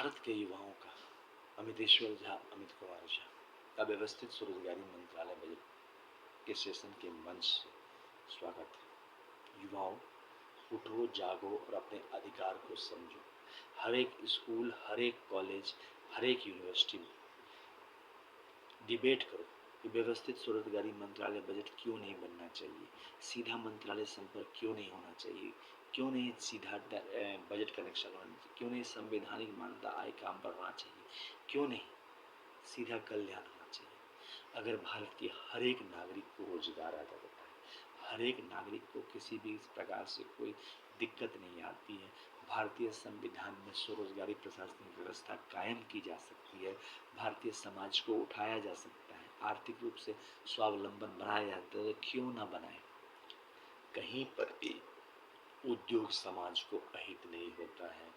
भारत के युवाओं का अमितेश्वर झा, अमित कुमार झा का व्यवस्थित स्वरोजगारी मंत्रालय बजट के सेशन के मंच से स्वागत है। युवाओं, उठो, जागो और अपने अधिकार को समझो। हर एक स्कूल, हर एक कॉलेज, हर एक यूनिवर्सिटी में डिबेट करो कि व्यवस्थित स्वरोजगारी मंत्रालय बजट क्यों नहीं बनना चाहिए, सीधा मंत्रालय संपर्क क्यों नहीं होना चाहिए, क्यों नहीं सीधा बजट कनेक्शन होना चाहिए, क्यों नहीं संवैधानिक मान्यता आय काम पर होना चाहिए, क्यों नहीं सीधा कल्याण होना चाहिए। अगर भारत के हर एक नागरिक को रोजगार आता रहता है, हर एक नागरिक को किसी भी प्रकार से कोई दिक्कत नहीं आती है, भारतीय संविधान में स्वरोजगारी प्रशासनिक व्यवस्था कायम की जा सकती है, भारतीय समाज को उठाया जा सकता है, आर्थिक रूप से स्वावलंबन बनाया जाता है, तो क्यों ना बनाए। कहीं पर भी उद्योग समाज को अहित नहीं होता है,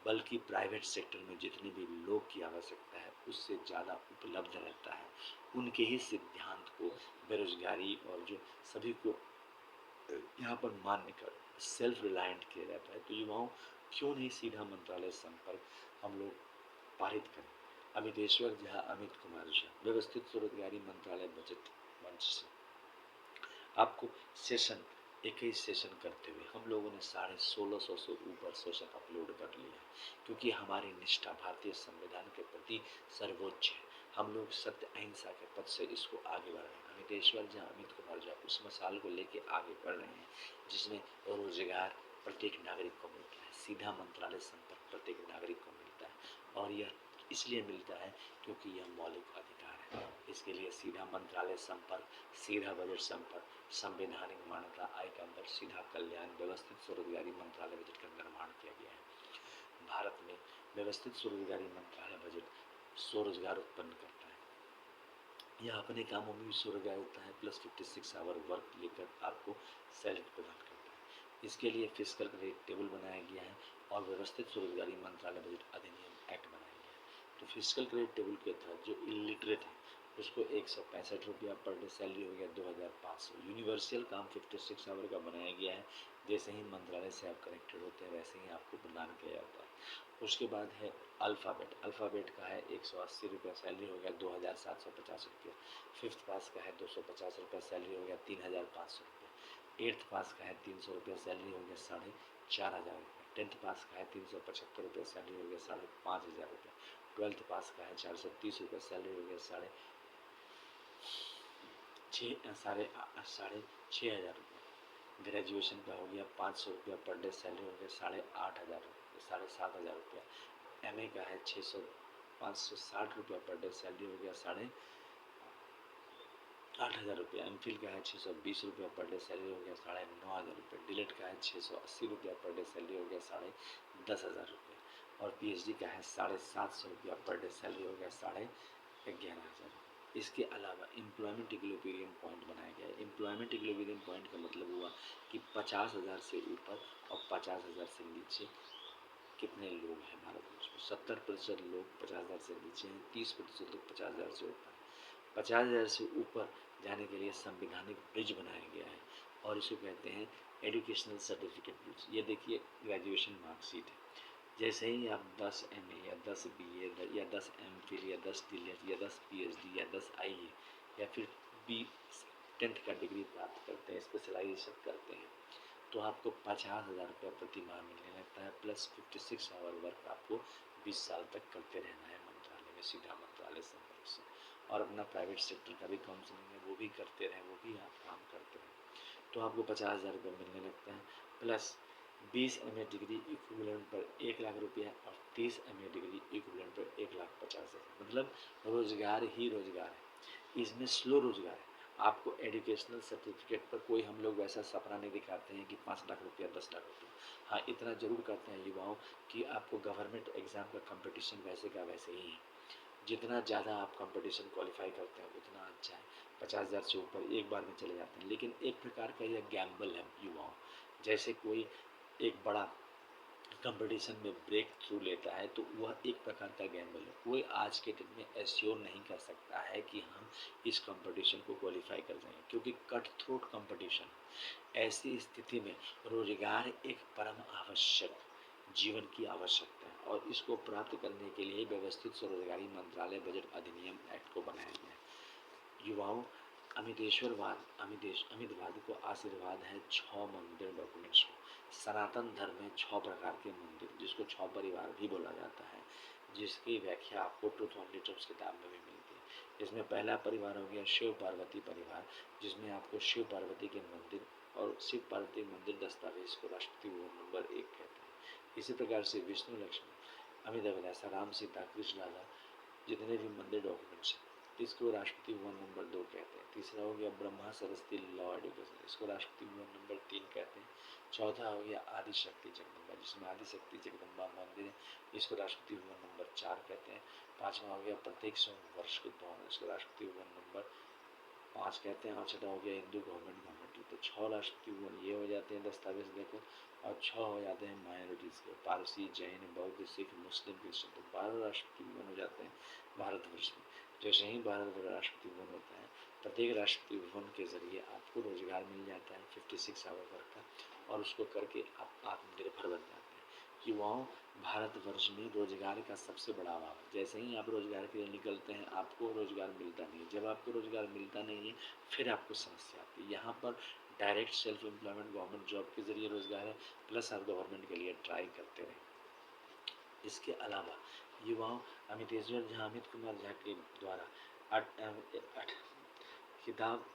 बल्कि प्राइवेट सेक्टर में जितने भी लोग की आवश्यकता है उससे ज़्यादा उपलब्ध रहता है। उनके ही सिद्धांत को बेरोजगारी और जो सभी को यहाँ पर मान्य कर सेल्फ रिलायंट किया जाता है। तो युवाओं, क्यों नहीं सीधा मंत्रालय संपर्क हम लोग पारित करें। अमितेश्वर झा, अमित कुमार झा, व्यवस्थित स्वरोजगारी मंत्रालय बजट मंच से आपको सेशन 21 सेशन करते हुए हम लोगों ने 1650 से ऊपर सेशन अपलोड कर लिया, क्योंकि हमारी निष्ठा भारतीय संविधान के प्रति सर्वोच्च है। हम लोग सत्य अहिंसा के पथ से इसको आगे बढ़ रहे हैं। अमितेश्वर झा, अमित कुमार झा उस मसाल को लेके आगे बढ़ रहे हैं जिसमें रोजगार प्रत्येक नागरिक को मिलता है, सीधा मंत्रालय संपर्क प्रत्येक नागरिक को मिलता है, और यह इसलिए मिलता है क्योंकि यह मौलिक अधिकार है। इसके लिए सीधा मंत्रालय संपर्क, सीधा बजट संपर्क, संवैधानिक मान्यता आय का अंतर, सीधा कल्याण, व्यवस्थित स्वरोजगारी मंत्रालय बजट का निर्माण किया गया है। भारत में व्यवस्थित स्वरोजगारी मंत्रालय बजट स्वरोजगार उत्पन्न करता है। यह अपने कामों में भी स्वरोजगार होता है, प्लस 56 आवर वर्क लेकर आपको सैलरी प्रदान करता है। इसके लिए फिस्कल रेट टेबल बनाया गया है और व्यवस्थित स्वरोजगारी मंत्रालय बजट अधिनियम एक्ट बनाया गया है। तो फिस्कल क्रेडिट टेबल के तहत जो इलिटरेट है उसको 165 रुपया पर डे सैलरी हो गया 2500। यूनिवर्सल काम 56 आवर का बनाया गया है। जैसे ही मंत्रालय से आप कनेक्टेड होते हैं वैसे ही आपको प्रदान किया जाता है। उसके बाद है अल्फ़ाबेट। अल्फ़ाबेट का है 180 रुपया सैलरी हो गया 2750 रुपया। फिफ्थ पास का है 250 रुपया सैलरी हो गया 3500 रुपया। एट्थ पास का है 300 रुपया सैलरी हो गया 4500 रुपया। टेंथ पास का है 375 रुपया सैलरी हो गया 5500 रुपया। ट्वेल्थ पास का है 430 रुपया सैलरी हो गया साढ़े छः हज़ार रुपया। ग्रेजुएशन का हो गया 500 रुपया पर डे सैलरी हो गया 8500 रुपया, 7500 रुपया। एमए का है 560 रुपया पर डे सैलरी हो गया 8500 रुपया। एमफिल का है 620 रुपया पर डे सैलरी हो गया 9500 रुपया। डिलेट का है 680 रुपया पर डे सैलरी हो गया 10,500 रुपया। और पीएचडी का है 750 रुपया पर डे सैलरी हो गया 11,500। इसके अलावा एम्प्लॉयमेंट इक्विलिब्रियम पॉइंट बनाया गया है। एम्प्लॉयमेंट इक्विलिब्रियम पॉइंट का मतलब हुआ कि 50,000 से ऊपर और 50,000 से नीचे कितने लोग हैं भारत वर्ष में। 70% लोग 50,000 से नीचे हैं, 30% लोग 50,000 से ऊपर हैं। 50,000 से ऊपर जाने के लिए संवैधानिक ब्रिज बनाया गया है और इसे कहते हैं एजुकेशनल सर्टिफिकेट ब्रिज। ये देखिए ग्रेजुएशन मार्कशीट है। जैसे ही आप 10 MA या 10 BA या 10 MPhil या 10 DLED या 10 PhD या 10 IE या फिर बी 10th का डिग्री प्राप्त करते हैं, स्पेशलाइजेशन करते हैं, तो आपको 50,000 रुपया प्रति माह मिलने लगता है, प्लस 56 आवर वर्क आपको 20 साल तक करते रहना है मंत्रालय में, सीधा मंत्रालय संपर्क से। और अपना प्राइवेट सेक्टर का भी काउंसलिंग है वो भी करते रहें, वो भी आप काम करते रहें, तो आपको 50,000 रुपये मिलने लगता है। प्लस 20 MA डिग्री इक्विवेलेंट पर 1,00,000 रुपया और 30 MA डिग्री इक्विवेलेंट पर 1,50,000। मतलब रोजगार ही रोजगार है, इसमें स्लो रोजगार है। आपको एजुकेशनल सर्टिफिकेट पर कोई हम लोग वैसा सपना नहीं दिखाते हैं कि 5 लाख रुपया 10 लाख रुपया। हाँ, इतना जरूर करते हैं युवाओं कि आपको गवर्नमेंट एग्जाम का कंपटीशन वैसे का वैसे ही है। जितना ज़्यादा आप कंपटीशन क्वालिफाई करते हैं उतना अच्छा है। 50,000 से ऊपर एक बार में चले जाते हैं, लेकिन एक प्रकार का यह गैम्बल है युवाओं। जैसे कोई एक बड़ा कंपटीशन में ब्रेक थ्रू लेता है तो वह एक प्रकार का गैम्बल है। कोई आज के दिन में एश्योर नहीं कर सकता है कि हम इस कंपटीशन को क्वालिफाई कर जाएंगे, क्योंकि कट थ्रोट कंपटीशन। ऐसी स्थिति में रोजगार एक परम आवश्यक जीवन की आवश्यकता है और इसको प्राप्त करने के लिए व्यवस्थित स्वरोजगारी मंत्रालय बजट अधिनियम एक्ट को बनाया गया है। युवाओं, अमितवाद को आशीर्वाद है 6 मंदिर डॉक्यूमेंट्स को। सनातन धर्म में 6 प्रकार के मंदिर, जिसको 6 परिवार भी बोला जाता है, जिसकी व्याख्या आपको ट्रूथ ऑन लिटर्स किताब में भी मिलती है। इसमें पहला परिवार हो गया शिव पार्वती परिवार, जिसमें आपको शिव पार्वती के मंदिर और शिव पार्वती मंदिर दस्तावेज को राष्ट्रपति भवन नंबर 1 कहते हैं। इसी प्रकार से विष्णु लक्ष्मण अमित अभिलाषा राम सीता कृष्ण राधा जितने भी मंदिर डॉक्यूमेंट्स हैं, इसको राष्ट्रपति भवन नंबर 2 कहते हैं। तीसरा हो गया ब्रह्मा सरस्वती लॉ एडुकेशन, इसको राष्ट्रपति भवन नंबर 3 कहते हैं। चौथा हो गया आदिशक्ति जगदम्बा, जिसमें आदिशक्ति जगदम्बा मंदिर है, इसको राष्ट्रपति भवन नंबर 4 कहते हैं। पांचवा हो गया प्रत्येक वर्ष भवन, इसको राष्ट्रपति भवन नंबर 5 कहते हैं। और छठा हो गया हिंदू गवर्नमेंट। तो 6 राष्ट्रपति भवन ये हो जाते हैं दस्तावेज देखो, और 6 हो जाते हैं माइनॉरिटीज़ के, पारसी जैन बौद्ध सिख मुस्लिम क्रिश्चियन, तो 12 राष्ट्रपति भवन हो जाते हैं भारतवर्ष में। जैसे ही भारत राष्ट्रपति भवन होता है, प्रत्येक राष्ट्रपति भवन के जरिए आपको रोजगार मिल जाता है 56 आवर वर्क का, और उसको करके आप आत्मनिर्भर बन जाते हैं। युवाओं, भारतवर्ष में रोजगार का सबसे बड़ा अभाव है। जैसे ही आप रोजगार के लिए निकलते हैं, आपको रोजगार मिलता नहीं है। जब आपको रोजगार मिलता नहीं है, फिर आपको समस्या आती है। यहाँ पर direct self employment government job के जरिए रोजगार है, प्लस आप गवर्नमेंट के लिए ट्राई करते रहे। इसके अलावा युवाओं, अमितेश्वर झा अमित कुमार झा के द्वारा किताब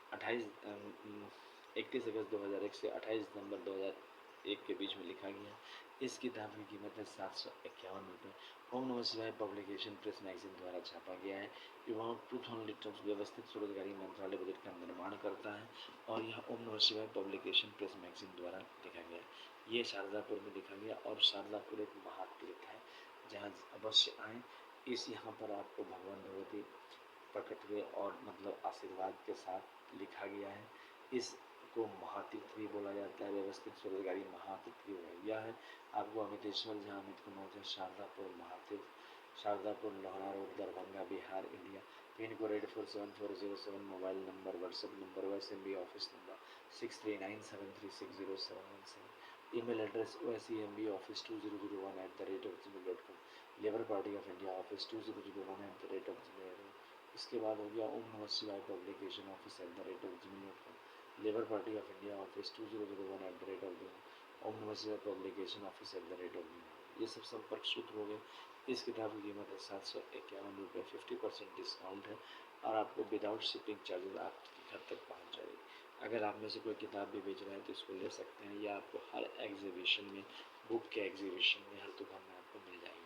31 अगस्त 2001 से 28 दिसंबर 2001 के बीच में लिखा गया। इस किताब की कीमत है 751 रुपये। ओम Namah Shivaya publication press magazine द्वारा छापा गया है। युवाओं, ट्रूथ ऑन लिटर्स व्यवस्थित स्वरोजगारी मंत्रालय बजट का निर्माण करता है, और यह ओम Namah Shivaya publication press magazine द्वारा लिखा गया है। ये शारदापुर में लिखा गया, और शारदापुर एक महातीर्थ है जहाँ अवश्य आएँ। यहाँ पर आपको भगवान भगवती प्रकट हुए और मतलब आशीर्वाद के साथ लिखा गया है। इसको महातीर्थ भी बोला जाता है, व्यवस्थित स्वरोजगारी महातीर्थ भी यह है। आपको Amiteshwar Jha Amit Kumar Jha Sharadapur Mahatirth, Sharadapur Lohra road Darbhanga Bihar India, pin code 847407, mobile number WhatsApp number OSMB office number 6397360717, email address OSEMBoffice2001@gmail.com, labour party of India office 2001@gmail.com। इसके बाद हो गया Om Namah Shivaya publication office @gmail.com, labour party of India office 2001@gmail, Om Namah Shivaya publication office @gmail। ये सब संपर्क सूत्र हो गए। इस किताब की कीमत है 751 रुपये, 50% डिस्काउंट है, और आपको विदाउट शिपिंग चार्जेस आपके घर तक पहुँच जाएगी। अगर आप में से कोई किताब भी बेच रहा है तो इसको ले सकते हैं, या आपको हर एग्जीबिशन में, बुक के एग्जीबिशन में, हर दुकान में आपको मिल जाएगी।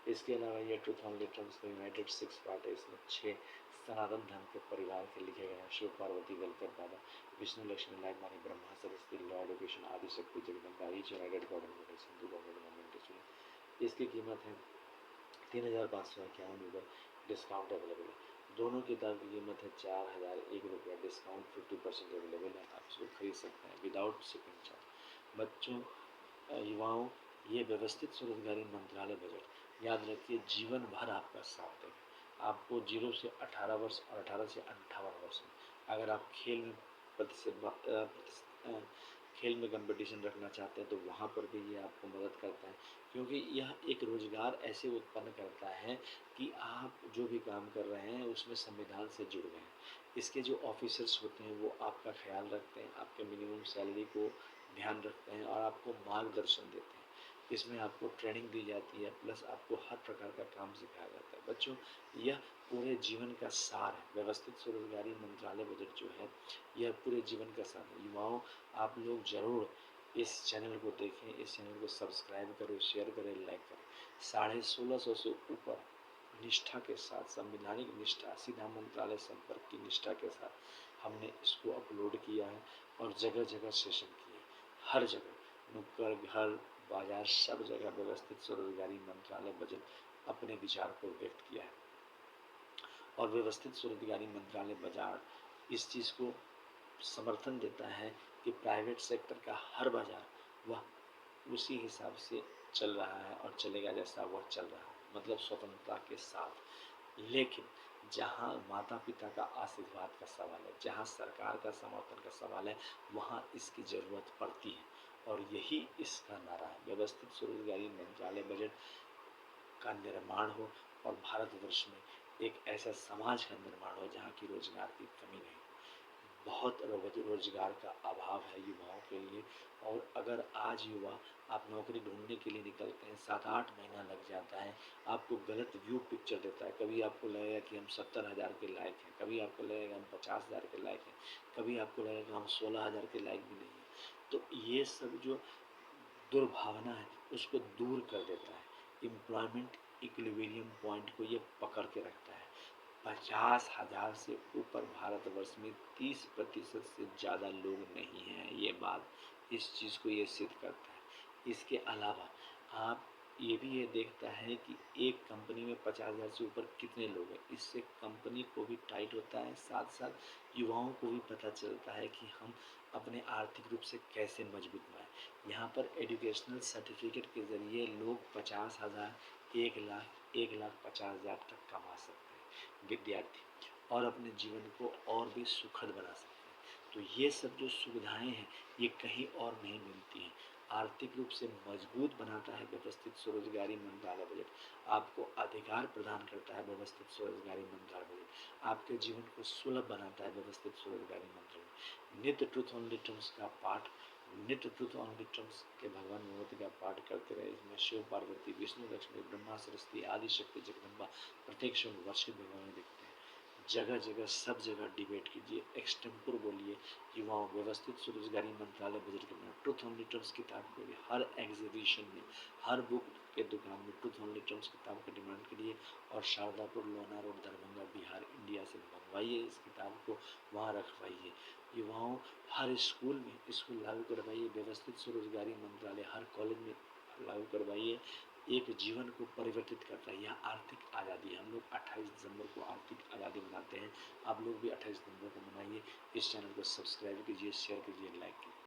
इसके अलावा ये ट्रूथ ऑन लिटर्स का यूनाइटेड 6 पार्ट है। इसमें 6 सनातन धर्म के परिवार के लिखे गए हैं। शिव पार्वती वेलफेयर दादा, विष्णु लक्ष्मी लाइफ मानी, Brahma Saraswati law education, Adishakti Jagdamba each United government Hindu government. इसकी कीमत है 3551 रुपये, डिस्काउंट अवेलेबल है। दोनों किताब की कीमत है 4001 रुपया, डिस्काउंट 50% अवेलेबल है। आप इसको खरीद सकते हैं विदाउट शिपिंग चार्ज। बच्चों, युवाओं, ये व्यवस्थित स्वरोजगारी मंत्रालय बजट याद रखिए जीवन भर आपका साथ देगा। आपको 0 से 18 वर्ष और 18 से 58 वर्ष में अगर आप खेल में कंपटीशन रखना चाहते हैं तो वहाँ पर भी ये आपको मदद करता है, क्योंकि यह एक रोजगार ऐसे उत्पन्न करता है कि आप जो भी काम कर रहे हैं उसमें संविधान से जुड़ गए हैं। इसके जो ऑफिसर्स होते हैं वो आपका ख्याल रखते हैं, आपके मिनिमम सैलरी को ध्यान रखते हैं और आपको मार्गदर्शन देते हैं। इसमें आपको ट्रेनिंग दी जाती है, प्लस आपको हर प्रकार का काम सिखाया जाता है। बच्चों, यह पूरे जीवन का सार है। व्यवस्थित स्वरोजगारी मंत्रालय बजट जो है, यह पूरे जीवन का सार है। युवाओं, आप लोग जरूर इस चैनल को देखें, इस चैनल को सब्सक्राइब करें, शेयर करें, लाइक करें। 1650 से ऊपर निष्ठा के साथ, संविधानिक निष्ठा, सीधा मंत्रालय संपर्क की निष्ठा के साथ हमने इसको अपलोड किया है, और जगह जगह सेशन किए। हर जगह नुक्कड़, घर, बाजार, सब जगह व्यवस्थित स्वरोजगारी मंत्रालय बजट अपने विचार को व्यक्त किया है। और व्यवस्थित स्वरोजगारी मंत्रालय बाजार इस चीज़ को समर्थन देता है कि प्राइवेट सेक्टर का हर बाजार वह उसी हिसाब से चल रहा है और चलेगा जैसा वह चल रहा है, मतलब स्वतंत्रता के साथ। लेकिन जहाँ माता पिता का आशीर्वाद का सवाल है, जहाँ सरकार का समर्थन का सवाल है, वहाँ इसकी ज़रूरत पड़ती है। और यही इसका नारा है, व्यवस्थित स्वरोजगारी मंत्रालय बजट का निर्माण हो और भारतवर्ष में एक ऐसा समाज का निर्माण हो जहाँ की रोजगार की कमी नहीं। बहुत रोजगार का अभाव है युवाओं के लिए। और अगर आज युवा आप नौकरी ढूंढने के लिए निकलते हैं, 7-8 महीना लग जाता है, आपको गलत व्यू पिक्चर देता है। कभी आपको लगेगा कि हम 70,000 के लायक हैं, कभी आपको लगेगा हम 50,000 के लायक हैं, कभी आपको लगेगा हम 16,000 के लायक भी नहीं हैं। तो ये सब जो दुर्भावना है उसको दूर कर देता है। एम्प्लॉयमेंट इक्विलिब्रियम पॉइंट को ये पकड़ के रखता है। 50,000 से ऊपर भारतवर्ष में 30% से ज़्यादा लोग नहीं हैं। ये बात इस चीज़ को ये सिद्ध करता है। इसके अलावा आप ये देखता है कि एक कंपनी में 50,000 से ऊपर कितने लोग हैं। इससे कंपनी को भी टाइट होता है, साथ साथ युवाओं को भी पता चलता है कि हम अपने आर्थिक रूप से कैसे मजबूत बनाएं। यहाँ पर एजुकेशनल सर्टिफिकेट के ज़रिए लोग 50,000, 1 लाख, 1,50,000 तक कमा सकते हैं विद्यार्थी, और अपने जीवन को और भी सुखद बना सकते हैं। तो ये सब जो सुविधाएं हैं ये कहीं और नहीं मिलती हैं। आर्थिक रूप से मजबूत बनाता है व्यवस्थित स्वरोजगारी मंत्रालय बजट। आपको अधिकार प्रदान करता है व्यवस्थित स्वरोजगारी मंत्रालय बजट। आपके जीवन को सुलभ बनाता है व्यवस्थित स्वरोजगारी मंत्रालय। नित्य ट्रूथ ओनली टर्म्स का पाठ, नित्य ट्रूथ ओनली टर्म्स के भगवान भगवती का पाठ करते रहे। इसमें शिव पार्वती, विष्णु लक्ष्मी, ब्रह्मा सरस्वती, आदि शक्ति जगदम्बा प्रत्येक क्षण वर्षित भगवान दिखते हैं। जगह जगह सब जगह डिबेट कीजिए, एक्सटेम्पोर बोलिए। युवाओं व्यवस्थित स्वरोजगारी मंत्रालय बजट के में ट्रूथ ओनली टर्म्स किताब को हर एग्जीबिशन में, हर बुक के दुकान में ट्रूथ ओनली टर्म्स किताब का डिमांड करिए। और शारदापुर, लोना रोड, दरभंगा, बिहार, इंडिया से मंगवाइए इस किताब को, वहाँ रखवाइए। युवाओं हर स्कूल में इसको लागू करवाइए। व्यवस्थित स्वरोजगारी मंत्रालय हर कॉलेज में लागू करवाइए। एक जीवन को परिवर्तित करता है। यह आर्थिक आज़ादी है। हम लोग 28 दिसंबर को आर्थिक आज़ादी मनाते हैं। आप लोग भी 28 दिसंबर को मनाइए। इस चैनल को सब्सक्राइब कीजिए, शेयर कीजिए, लाइक कीजिए।